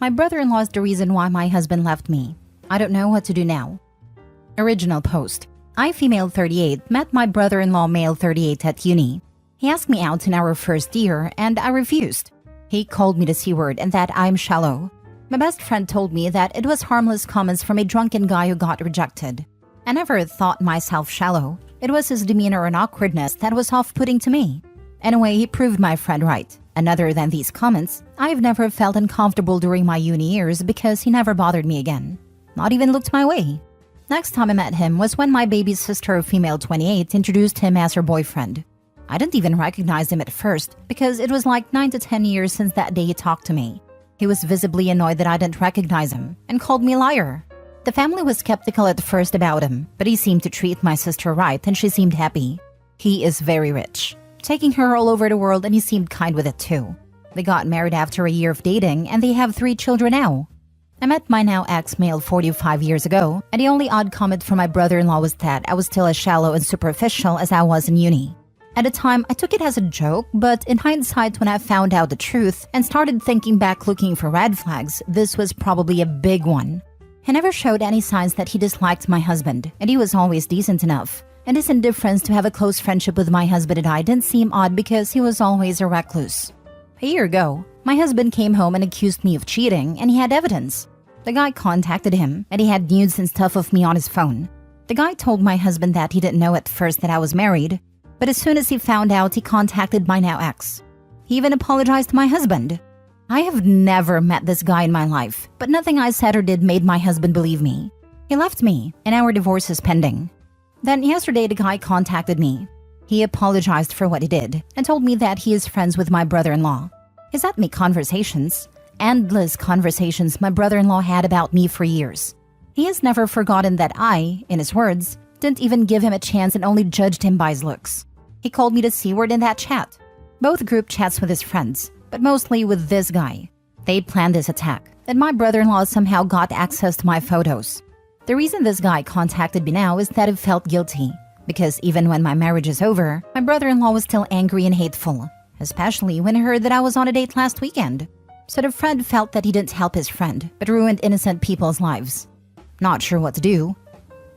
My brother-in-law is the reason why my husband left me. I don't know what to do now. Original post. I, female 38, met my brother-in-law, male 38, at uni. He asked me out in our first year, and I refused. He called me the C-word and that I'm shallow. My best friend told me that it was harmless comments from a drunken guy who got rejected. I never thought myself shallow. It was his demeanor and awkwardness that was off-putting to me. Anyway, he proved my friend right. And other than these comments, I've never felt uncomfortable during my uni years because he never bothered me again. Not even looked my way. Next time I met him was when my baby's sister, female 28, introduced him as her boyfriend. I didn't even recognize him at first because it was like 9 to 10 years since that day he talked to me. He was visibly annoyed that I didn't recognize him and called me a liar. The family was skeptical at first about him, but he seemed to treat my sister right and she seemed happy. He is very rich, taking her all over the world, and he seemed kind with it too. They got married after a year of dating and they have 3 children now. I met my now ex-male 45 years ago, and the only odd comment from my brother-in-law was that I was still as shallow and superficial as I was in uni. At the time, I took it as a joke, but in hindsight, when I found out the truth and started thinking back looking for red flags, this was probably a big one. He never showed any signs that he disliked my husband, and he was always decent enough. And his indifference to have a close friendship with my husband and I didn't seem odd because he was always a recluse. A year ago, my husband came home and accused me of cheating, and he had evidence. The guy contacted him, and he had nudes and stuff of me on his phone. The guy told my husband that he didn't know at first that I was married, but as soon as he found out, he contacted my now ex. He even apologized to my husband. I have never met this guy in my life, but nothing I said or did made my husband believe me. He left me, and our divorce is pending. Then yesterday, the guy contacted me. He apologized for what he did and told me that he is friends with my brother-in-law. He sent me conversations, endless conversations my brother-in-law had about me for years. He has never forgotten that I, in his words, didn't even give him a chance and only judged him by his looks. He called me the C-word in that chat. Both group chats with his friends, but mostly with this guy. They planned this attack, and my brother-in-law somehow got access to my photos. The reason this guy contacted me now is that he felt guilty, because even when my marriage is over, my brother-in-law was still angry and hateful, especially when he heard that I was on a date last weekend. So the friend felt that he didn't help his friend, but ruined innocent people's lives. Not sure what to do.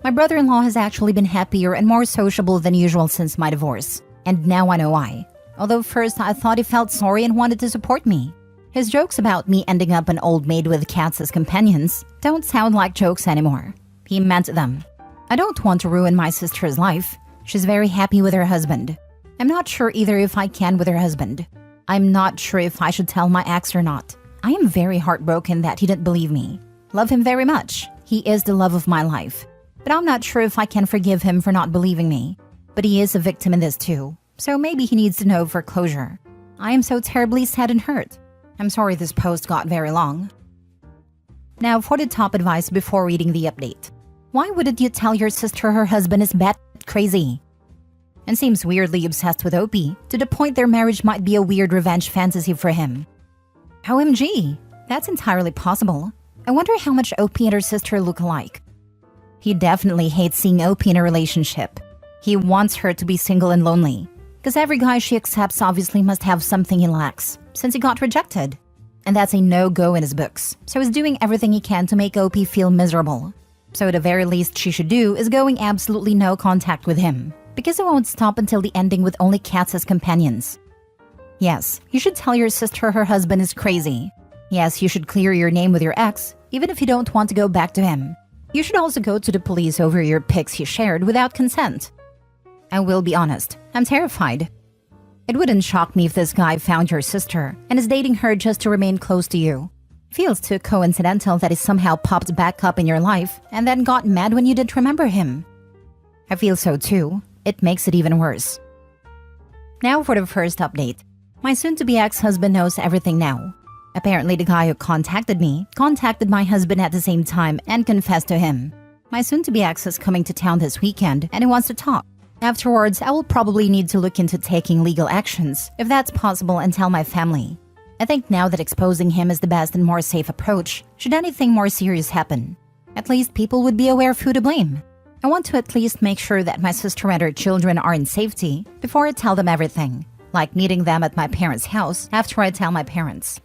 My brother-in-law has actually been happier and more sociable than usual since my divorce, and now I know why. Although first I thought he felt sorry and wanted to support me. His jokes about me ending up an old maid with cats as companions don't sound like jokes anymore. He meant them. I don't want to ruin my sister's life. She's very happy with her husband. I'm not sure either if I can with her husband. I'm not sure if I should tell my ex or not. I am very heartbroken that he didn't believe me. Love him very much. He is the love of my life. But I'm not sure if I can forgive him for not believing me. But he is a victim in this too. So maybe he needs to know for closure. I am so terribly sad and hurt. I'm sorry this post got very long. Now for the top advice before reading the update. Why wouldn't you tell your sister her husband is bat crazy? And seems weirdly obsessed with Opie, to the point their marriage might be a weird revenge fantasy for him. OMG, that's entirely possible. I wonder how much Opie and her sister look alike. He definitely hates seeing Opie in a relationship. He wants her to be single and lonely. Because every guy she accepts obviously must have something he lacks, since he got rejected. And that's a no-go in his books, so he's doing everything he can to make Opie feel miserable. So the very least she should do is going absolutely no contact with him, because it won't stop until the ending with only cats as companions. Yes, you should tell your sister her husband is crazy. Yes, you should clear your name with your ex, even if you don't want to go back to him. You should also go to the police over your pics he shared without consent. I will be honest, I'm terrified. It wouldn't shock me if this guy found your sister and is dating her just to remain close to you. It feels too coincidental that he somehow popped back up in your life and then got mad when you didn't remember him. I feel so too. It makes it even worse. Now for the first update. My soon-to-be ex-husband knows everything now. Apparently the guy who contacted me contacted my husband at the same time and confessed to him. My soon-to-be ex is coming to town this weekend and he wants to talk. Afterwards, I will probably need to look into taking legal actions, if that's possible, and tell my family. I think now that exposing him is the best and more safe approach, should anything more serious happen. At least people would be aware of who to blame. I want to at least make sure that my sister and her children are in safety before I tell them everything, like meeting them at my parents' house after I tell my parents.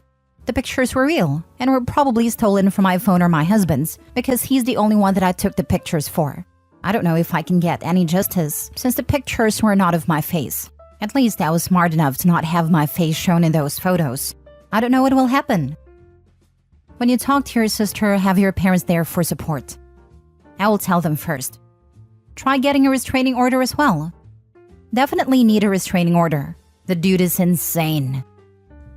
The pictures were real and were probably stolen from my phone or my husband's because he's the only one that I took the pictures for. I don't know if I can get any justice since the pictures were not of my face. At least I was smart enough to not have my face shown in those photos. I don't know what will happen. When you talk to your sister, have your parents there for support. I will tell them first. Try getting a restraining order as well. Definitely need a restraining order. The dude is insane.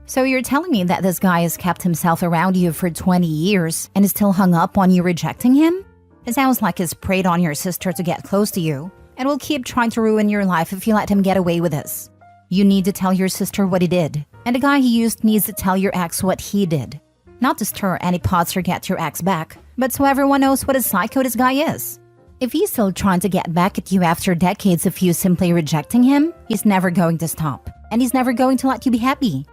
So you're telling me that this guy has kept himself around you for 20 years and is still hung up on you rejecting him? It sounds like he's preyed on your sister to get close to you and will keep trying to ruin your life if you let him get away with this. You need to tell your sister what he did, and the guy he used needs to tell your ex what he did. Not to stir any pots or get your ex back, but so everyone knows what a psycho this guy is. If he's still trying to get back at you after decades of you simply rejecting him, he's never going to stop, and he's never going to let you be happy.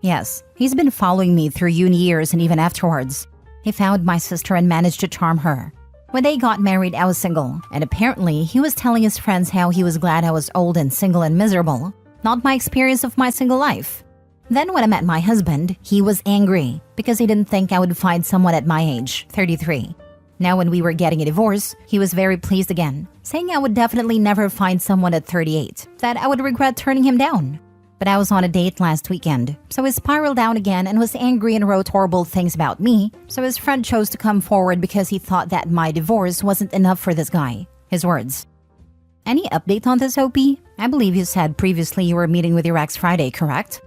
Yes, he's been following me through uni years and even afterwards. He found my sister and managed to charm her. When they got married, I was single, and apparently he was telling his friends how he was glad I was old and single and miserable, not my experience of my single life. Then when I met my husband, he was angry because he didn't think I would find someone at my age, 33. Now when we were getting a divorce, he was very pleased again, saying I would definitely never find someone at 38, that I would regret turning him down. But I was on a date last weekend, so he spiraled down again and was angry and wrote horrible things about me, so his friend chose to come forward because he thought that my divorce wasn't enough for this guy. His words. Any update on this, OP? I believe you said previously you were meeting with your ex Friday, correct?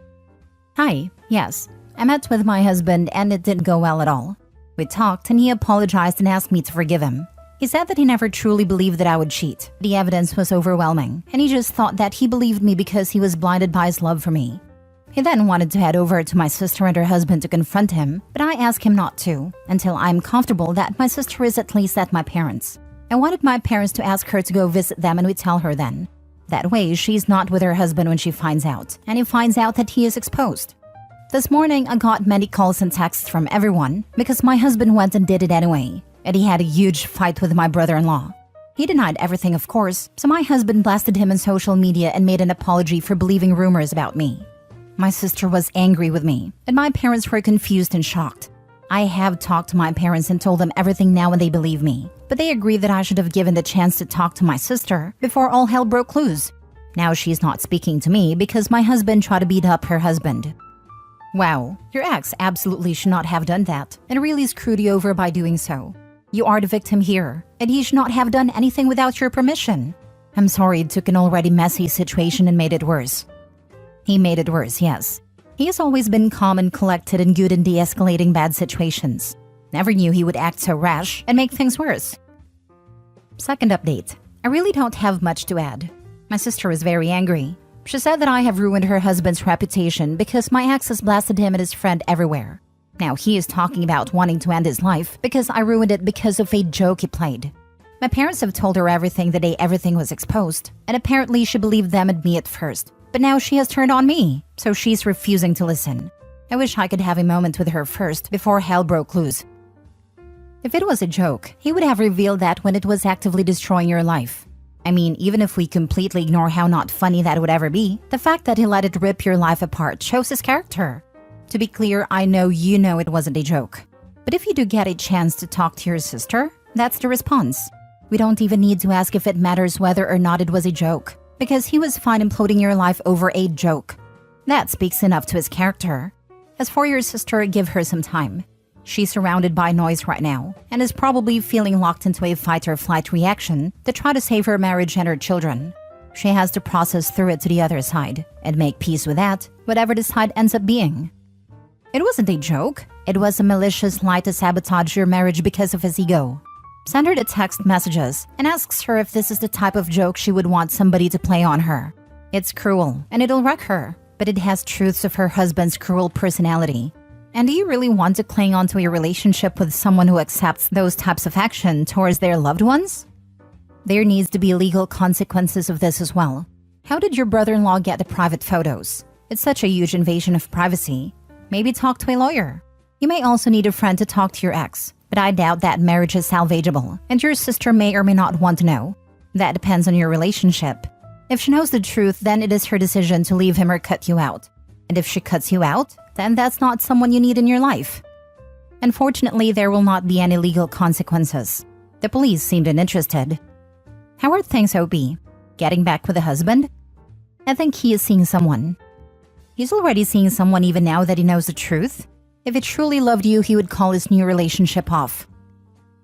Hi, yes. I met with my husband and it didn't go well at all. We talked and he apologized and asked me to forgive him. He said that he never truly believed that I would cheat. The evidence was overwhelming, and he just thought that he believed me because he was blinded by his love for me. He then wanted to head over to my sister and her husband to confront him, but I asked him not to, until I'm comfortable that my sister is at least at my parents'. I wanted my parents to ask her to go visit them and we tell her then. That way, she's not with her husband when she finds out, and he finds out that he is exposed. This morning, I got many calls and texts from everyone because my husband went and did it anyway. And he had a huge fight with my brother-in-law. He denied everything, of course, so my husband blasted him on social media and made an apology for believing rumors about me. My sister was angry with me, and my parents were confused and shocked. I have talked to my parents and told them everything now and they believe me, but they agree that I should have given the chance to talk to my sister before all hell broke loose. Now she's not speaking to me because my husband tried to beat up her husband. Wow, your ex absolutely should not have done that and really screwed you over by doing so. You are the victim here, and he should not have done anything without your permission. I'm sorry it took an already messy situation and made it worse. He made it worse, yes. He has always been calm and collected and good in de-escalating bad situations. Never knew he would act so rash and make things worse. Second update. I really don't have much to add. My sister is very angry. She said that I have ruined her husband's reputation because my ex has blasted him and his friend everywhere. Now he is talking about wanting to end his life because I ruined it because of a joke he played. My parents have told her everything the day everything was exposed, and apparently she believed them and me at first. But now she has turned on me, so she's refusing to listen. I wish I could have a moment with her first before hell broke loose. If it was a joke, he would have revealed that when it was actively destroying your life. I mean, even if we completely ignore how not funny that would ever be, the fact that he let it rip your life apart shows his character. To be clear, I know you know it wasn't a joke. But if you do get a chance to talk to your sister, that's the response. We don't even need to ask if it matters whether or not it was a joke, because he was fine imploding your life over a joke. That speaks enough to his character. As for your sister, give her some time. She's surrounded by noise right now, and is probably feeling locked into a fight-or-flight reaction to try to save her marriage and her children. She has to process through it to the other side, and make peace with that, whatever the side ends up being. It wasn't a joke. It was a malicious lie to sabotage your marriage because of his ego. Send her the text messages and asks her if this is the type of joke she would want somebody to play on her. It's cruel and it'll wreck her, but it has truths of her husband's cruel personality. And do you really want to cling onto a relationship with someone who accepts those types of action towards their loved ones? There needs to be legal consequences of this as well. How did your brother-in-law get the private photos? It's such a huge invasion of privacy. Maybe talk to a lawyer. You may also need a friend to talk to your ex, but I doubt that marriage is salvageable, and your sister may or may not want to know. That depends on your relationship. If she knows the truth, then it is her decision to leave him or cut you out. And if she cuts you out, then that's not someone you need in your life. Unfortunately, there will not be any legal consequences. The police seemed uninterested. How are things, OP? Getting back with a husband? I think he is seeing someone. He's already seeing someone even now that he knows the truth. If he truly loved you, he would call his new relationship off.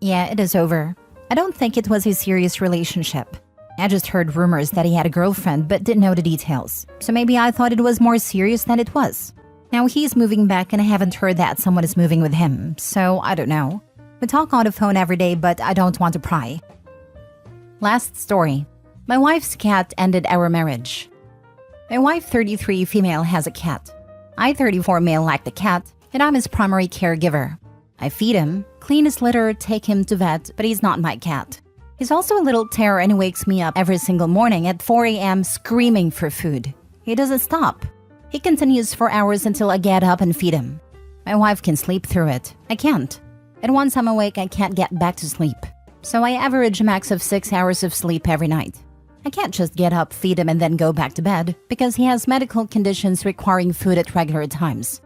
Yeah, it is over. I don't think it was a serious relationship. I just heard rumors that he had a girlfriend but didn't know the details. So maybe I thought it was more serious than it was. Now he's moving back and I haven't heard that someone is moving with him, so I don't know. We talk on the phone every day, but I don't want to pry. Last story. My wife's cat ended our marriage. My wife, 33, female, has a cat. I, 34, male, like the cat, and I'm his primary caregiver. I feed him, clean his litter, take him to vet, but he's not my cat. He's also a little terror and he wakes me up every single morning at 4 a.m. screaming for food. He doesn't stop. He continues for hours until I get up and feed him. My wife can sleep through it. I can't. And once I'm awake, I can't get back to sleep. So I average a max of 6 hours of sleep every night. I can't just get up, feed him, and then go back to bed because he has medical conditions requiring food at regular times.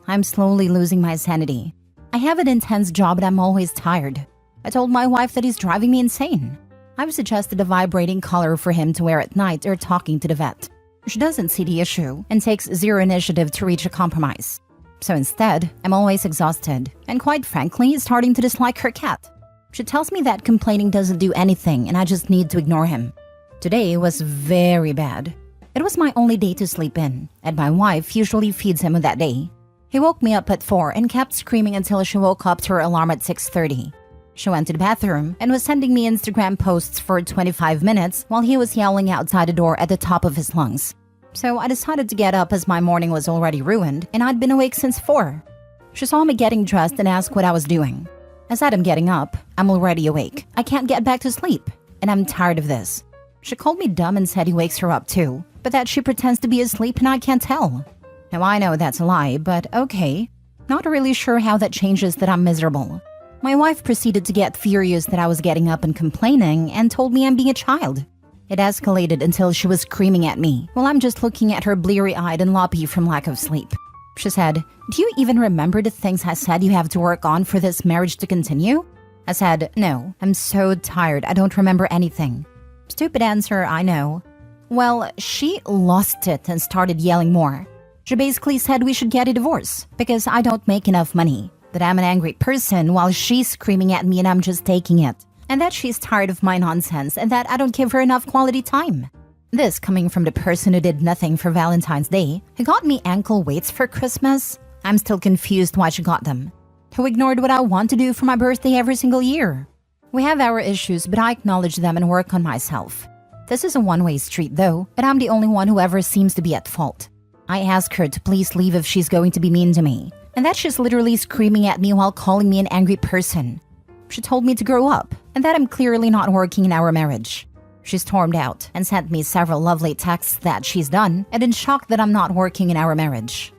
I'm slowly losing my sanity. I have an intense job and I'm always tired. I told my wife that he's driving me insane. I've suggested a vibrating collar for him to wear at night or talking to the vet. She doesn't see the issue and takes zero initiative to reach a compromise. So instead, I'm always exhausted and quite frankly, starting to dislike her cat. She tells me that complaining doesn't do anything and I just need to ignore him. Today was very bad. It was my only day to sleep in, and my wife usually feeds him on that day. He woke me up at 4 and kept screaming until she woke up to her alarm at 6:30. She went to the bathroom and was sending me Instagram posts for 25 minutes while he was yelling outside the door at the top of his lungs. So I decided to get up as my morning was already ruined and I'd been awake since 4. She saw me getting dressed and asked what I was doing. I said I'm getting up. I'm already awake. I can't get back to sleep. And I'm tired of this. She called me dumb and said he wakes her up too, but that she pretends to be asleep and I can't tell. Now I know that's a lie, but okay. Not really sure how that changes that I'm miserable. My wife proceeded to get furious that I was getting up and complaining and told me I'm being a child. It escalated until she was screaming at me while I'm just looking at her bleary-eyed and loppy from lack of sleep. She said, "Do you even remember the things I said you have to work on for this marriage to continue?" I said, "No, I'm so tired, I don't remember anything." Stupid answer, I know. Well, she lost it and started yelling more. She basically said we should get a divorce because I don't make enough money, that I'm an angry person while she's screaming at me and I'm just taking it, and that she's tired of my nonsense and that I don't give her enough quality time. This coming from the person who did nothing for Valentine's Day, who got me ankle weights for Christmas. I'm still confused why she got them. Who ignored what I want to do for my birthday every single year. We have our issues, but I acknowledge them and work on myself. This is a one-way street though, and I'm the only one who ever seems to be at fault. I ask her to please leave if she's going to be mean to me, and that she's literally screaming at me while calling me an angry person. She told me to grow up, and that I'm clearly not working in our marriage. She stormed out and sent me several lovely texts that she's done, and in shock that I'm not working in our marriage.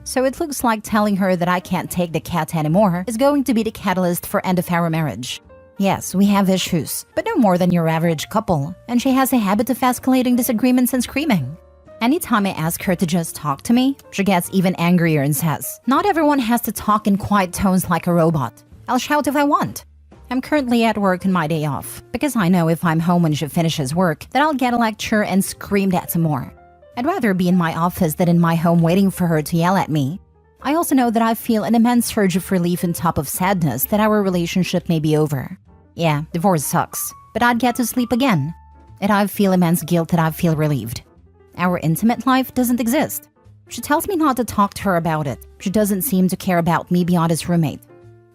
So it looks like telling her that I can't take the cat anymore is going to be the catalyst for end of our marriage. Yes, we have issues, but no more than your average couple, and she has a habit of escalating disagreements and screaming. Anytime I ask her to just talk to me, she gets even angrier and says, "Not everyone has to talk in quiet tones like a robot. I'll shout if I want." I'm currently at work on my day off, because I know if I'm home when she finishes work, that I'll get a lecture and screamed at some more. I'd rather be in my office than in my home waiting for her to yell at me. I also know that I feel an immense surge of relief on top of sadness that our relationship may be over. Yeah, divorce sucks, but I'd get to sleep again. And I feel immense guilt that I feel relieved. Our intimate life doesn't exist. She tells me not to talk to her about it. She doesn't seem to care about me beyond as roommate.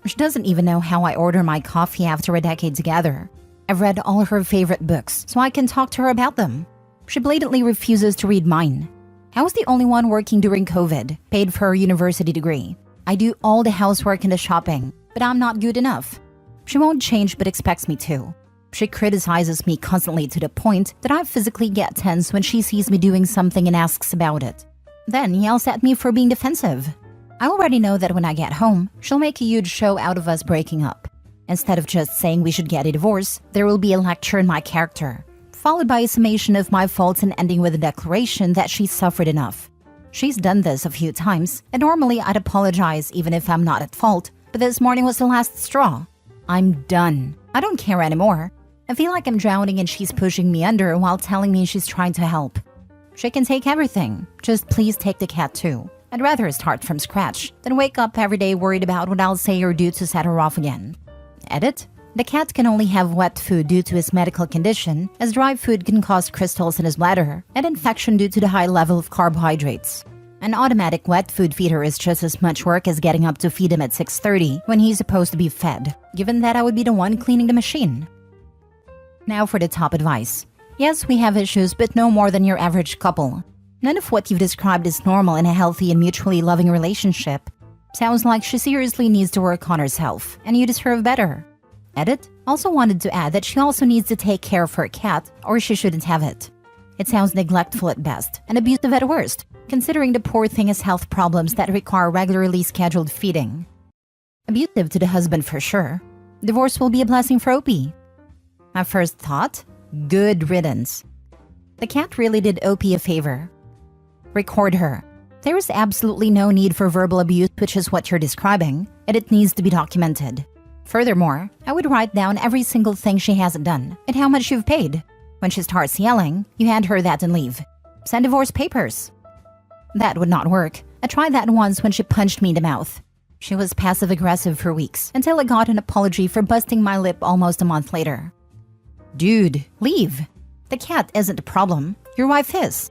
She doesn't even know how I order my coffee after a decade together. I've read all her favorite books, so I can talk to her about them. She blatantly refuses to read mine. I was the only one working during COVID, paid for her university degree. I do all the housework and the shopping, but I'm not good enough. She won't change but expects me to. She criticizes me constantly to the point that I physically get tense when she sees me doing something and asks about it. Then yells at me for being defensive. I already know that when I get home, she'll make a huge show out of us breaking up. Instead of just saying we should get a divorce, there will be a lecture in my character, followed by a summation of my faults and ending with a declaration that she's suffered enough. She's done this a few times, and normally I'd apologize even if I'm not at fault, but this morning was the last straw. I'm done. I don't care anymore. I feel like I'm drowning and she's pushing me under while telling me she's trying to help. She can take everything. Just please take the cat too. I'd rather start from scratch than wake up every day worried about what I'll say or do to set her off again. Edit. The cat can only have wet food due to his medical condition, as dry food can cause crystals in his bladder and infection due to the high level of carbohydrates. An automatic wet food feeder is just as much work as getting up to feed him at 6:30 when he's supposed to be fed, given that I would be the one cleaning the machine. Now for the top advice. Yes, we have issues, but no more than your average couple. None of what you've described is normal in a healthy and mutually loving relationship. Sounds like she seriously needs to work on herself, and you deserve better. Edit. Also wanted to add that she also needs to take care of her cat, or she shouldn't have it. It sounds neglectful at best, and abusive at worst, considering the poor thing has health problems that require regularly scheduled feeding. Abusive to the husband for sure. Divorce will be a blessing for Opie. My first thought? Good riddance. The cat really did Opie a favor. Record her. There is absolutely no need for verbal abuse, which is what you're describing, and it needs to be documented. Furthermore, I would write down every single thing she hasn't done and how much you've paid. When she starts yelling, you hand her that and leave. Send divorce papers. That would not work. I tried that once when she punched me in the mouth. She was passive-aggressive for weeks until I got an apology for busting my lip almost a month later. Dude, leave. The cat isn't the problem. Your wife is.